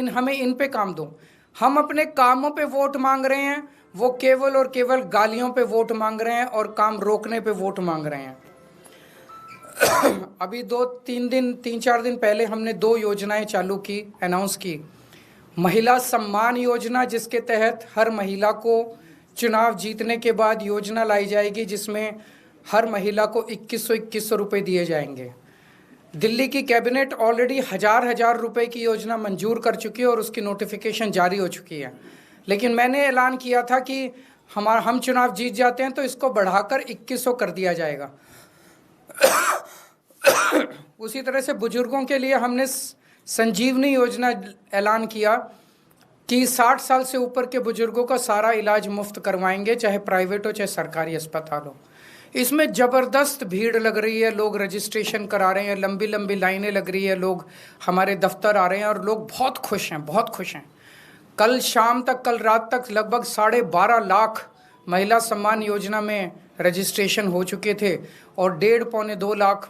हमें इन पे काम दो। हम अपने कामों पे वोट मांग रहे हैं, वो केवल और केवल गालियों पे वोट मांग रहे हैं और काम रोकने पे वोट मांग रहे हैं। अभी 3-4 दिन पहले हमने 2 योजनाएं चालू की, अनाउंस की। महिला सम्मान योजना, जिसके तहत हर महिला को चुनाव जीतने के बाद योजना लाई जाएगी, जिसमें हर महिला को 2100 रुपये दिए जाएंगे। दिल्ली की कैबिनेट ऑलरेडी हजार रुपए की योजना मंजूर कर चुकी है और उसकी नोटिफिकेशन जारी हो चुकी है। लेकिन मैंने ऐलान किया था कि हम चुनाव जीत जाते हैं तो इसको बढ़ाकर 2100 कर दिया जाएगा। उसी तरह से बुजुर्गों के लिए हमने संजीवनी योजना ऐलान किया कि 60 साल से ऊपर के बुजुर्गों का सारा इलाज मुफ्त करवाएंगे, चाहे प्राइवेट हो चाहे सरकारी अस्पताल हो। इसमें ज़बरदस्त भीड़ लग रही है, लोग रजिस्ट्रेशन करा रहे हैं, लंबी लंबी लाइनें लग रही है, लोग हमारे दफ्तर आ रहे हैं और लोग बहुत खुश हैं, बहुत खुश हैं। कल रात तक लगभग 12.5 लाख महिला सम्मान योजना में रजिस्ट्रेशन हो चुके थे और 1.5-2 लाख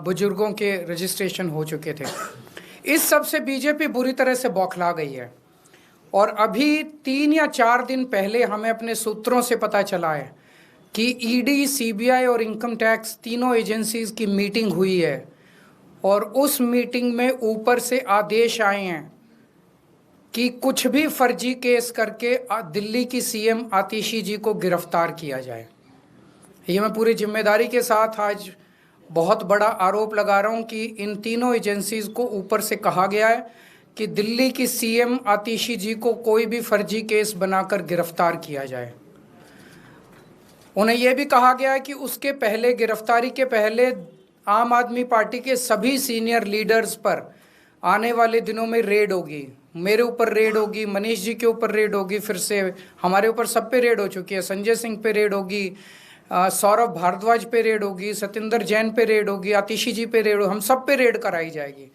बुजुर्गों के रजिस्ट्रेशन हो चुके थे। इस सब से बीजेपी बुरी तरह से बौखला गई है और अभी 3 या 4 दिन पहले हमें अपने सूत्रों से पता चला है कि ईडी, सीबीआई और इनकम टैक्स तीनों एजेंसीज की मीटिंग हुई है और उस मीटिंग में ऊपर से आदेश आए हैं कि कुछ भी फर्जी केस करके दिल्ली की सीएम आतिशी जी को गिरफ्तार किया जाए। ये मैं पूरी जिम्मेदारी के साथ आज बहुत बड़ा आरोप लगा रहा हूँ कि इन तीनों एजेंसीज को ऊपर से कहा गया है कि दिल्ली की सीएम आतिशी जी को कोई भी फर्जी केस बनाकर गिरफ्तार किया जाए। उन्हें यह भी कहा गया है कि उसके पहले, गिरफ्तारी के पहले, आम आदमी पार्टी के सभी सीनियर लीडर्स पर आने वाले दिनों में रेड होगी। मेरे ऊपर रेड होगी, मनीष जी के ऊपर रेड होगी, फिर से हमारे ऊपर सब पे रेड हो चुकी है। संजय सिंह पे रेड होगी, सौरभ भारद्वाज पे रेड होगी, सत्येंद्र जैन पे रेड होगी, आतिशी जी पे रेड होगी, हम सब पे रेड कराई जाएगी।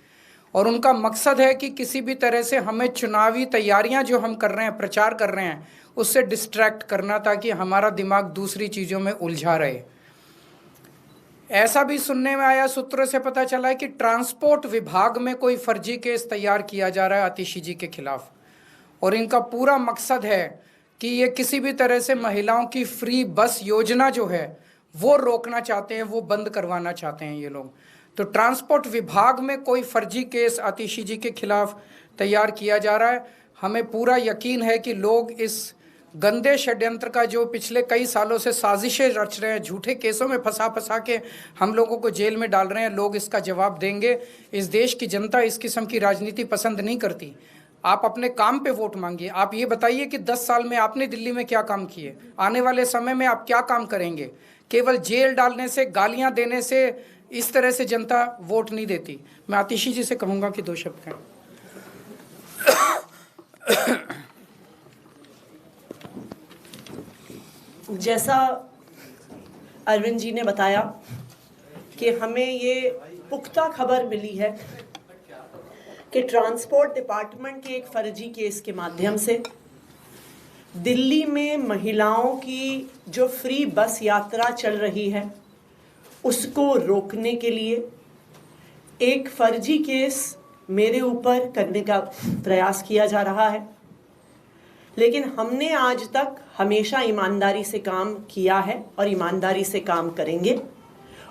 और उनका मकसद है कि किसी भी तरह से हमें चुनावी तैयारियां जो हम कर रहे हैं, प्रचार कर रहे हैं, उससे डिस्ट्रैक्ट करना, ताकि हमारा दिमाग दूसरी चीज़ों में उलझा रहे। ऐसा भी सुनने में आया, सूत्रों से पता चला है कि ट्रांसपोर्ट विभाग में कोई फर्जी केस तैयार किया जा रहा है आतिशी जी के खिलाफ और इनका पूरा मकसद है कि ये किसी भी तरह से महिलाओं की फ्री बस योजना जो है वो रोकना चाहते हैं, वो बंद करवाना चाहते हैं ये लोग। तो ट्रांसपोर्ट विभाग में कोई फर्जी केस आतिशी जी के खिलाफ तैयार किया जा रहा है। हमें पूरा यकीन है कि लोग इस गंदे षड्यंत्र का, जो पिछले कई सालों से साजिशें रच रहे हैं, झूठे केसों में फंसा के हम लोगों को जेल में डाल रहे हैं, लोग इसका जवाब देंगे। इस देश की जनता इस किस्म की राजनीति पसंद नहीं करती। आप अपने काम पे वोट मांगिए। आप ये बताइए कि 10 साल में आपने दिल्ली में क्या काम किए, आने वाले समय में आप क्या काम करेंगे। केवल जेल डालने से, गालियां देने से इस तरह से जनता वोट नहीं देती। मैं आतिशी जी से कहूँगा कि 2 शब्द कहें। जैसा अरविंद जी ने बताया कि हमें ये पुख्ता खबर मिली है कि ट्रांसपोर्ट डिपार्टमेंट के एक फर्जी केस के माध्यम से दिल्ली में महिलाओं की जो फ्री बस यात्रा चल रही है उसको रोकने के लिए एक फर्जी केस मेरे ऊपर करने का प्रयास किया जा रहा है। लेकिन हमने आज तक हमेशा ईमानदारी से काम किया है और ईमानदारी से काम करेंगे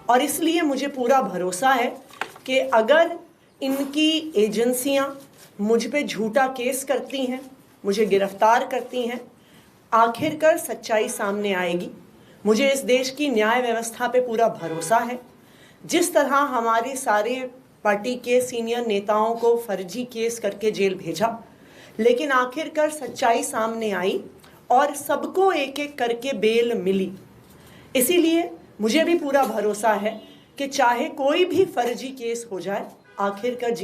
और इसलिए मुझे पूरा भरोसा है कि अगर इनकी एजेंसियां मुझ पे झूठा केस करती हैं, मुझे गिरफ्तार करती हैं, आखिरकार सच्चाई सामने आएगी। मुझे इस देश की न्याय व्यवस्था पे पूरा भरोसा है। जिस तरह हमारे सारे पार्टी के सीनियर नेताओं को फर्जी केस करके जेल भेजा, लेकिन आखिरकार सच्चाई सामने आई और सबको एक एक करके बेल मिली। इसीलिए मुझे भी पूरा भरोसा है कि चाहे कोई भी फर्जी केस हो जाए, आखिरकार